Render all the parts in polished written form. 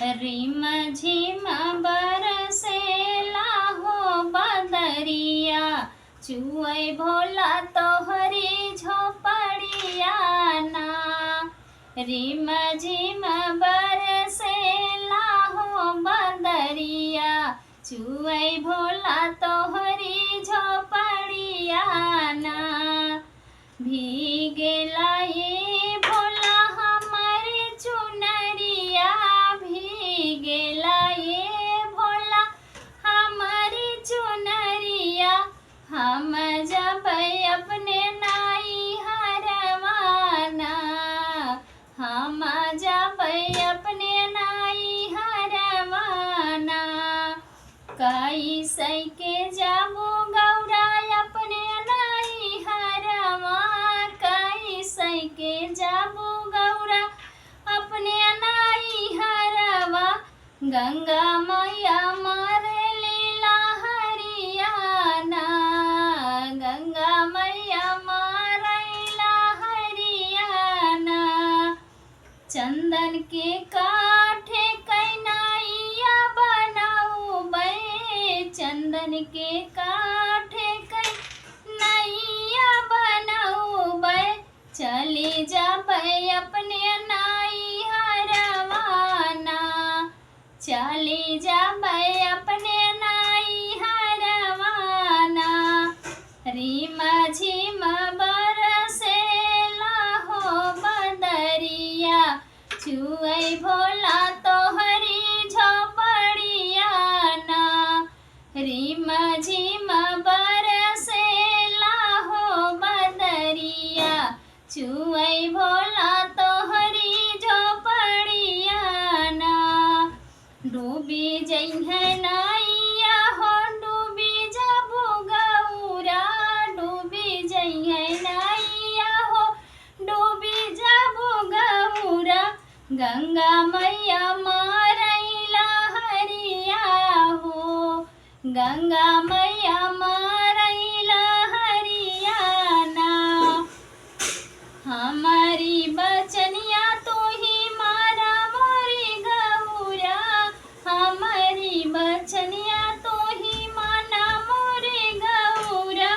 रिम झिम बरसेला हो बदरिया, चुअई भोला तोहरी झोपड़िया ना। रिम झिम बरसेला हो बदरिया, चुअई भोला तोहरी झोपड़िया ना। भीगेला ये भोला हमारी चुनरिया, भीगेला ये भोला हमारी चुनरिया। हम जब अपने नाई हरवाना, हम जब अपने नाई हरवाना। कैसे के जाबू गौरा अपने नाई हरवा, कैसे के जाबू गौरा अपने नाई हरवा। गंगा मैया मारे लीला हरियाना, गंगा मैया मारैला हरियाना। चंदन के काठे कैनाइया बनाऊबै, चंदन के काठे कैनाइया बनाऊबै। चली जाबै अपने नाई हरवाना, चली जाबै अपने नाई हरवाना। रिम झिम बरसेला हो बदरिया, चुअई भोला तोहरी झोपड़िया ना। रिम झिम बरसेला हो बदरिया, चुअई भोला तोहरी झोपड़िया ना। डूबी जइहे नाइया हो डूबी जाबू गौरा, डूबी जइहे नाइया हो डूबी जाबू गौरा। गंगा मैया मारैला हरिया हो, गंगा मैया मारैला हरियाना। हमारी बचनिया तू ही मारा मोरी गौरा, हमारी बचनिया तू ही माना मोरी गौरा।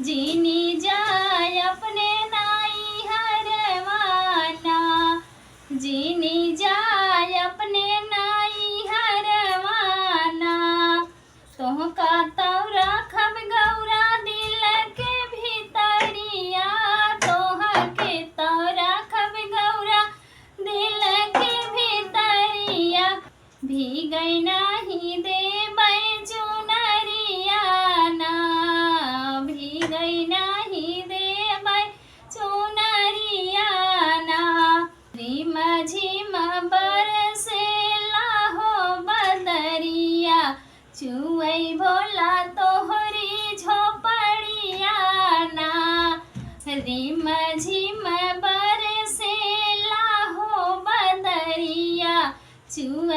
जीनी जाय अपने नाई हरवाना, जीनी जाय अपने नाई हरवाना। तोहका तौरा खब गौरा दिल के भीतरिया, तोहर के तौरा खब गौरा दिल के भीतरिया। भीगै नाही देबै चुनरिया ना, भीगै नाही देबै चुनरिया ना। रिम झिम बरसेला हो बदरिया, चुअई भोला तोहरी झोपड़िया ना। रिम झिम बरसेला हो बदरिया, चुअई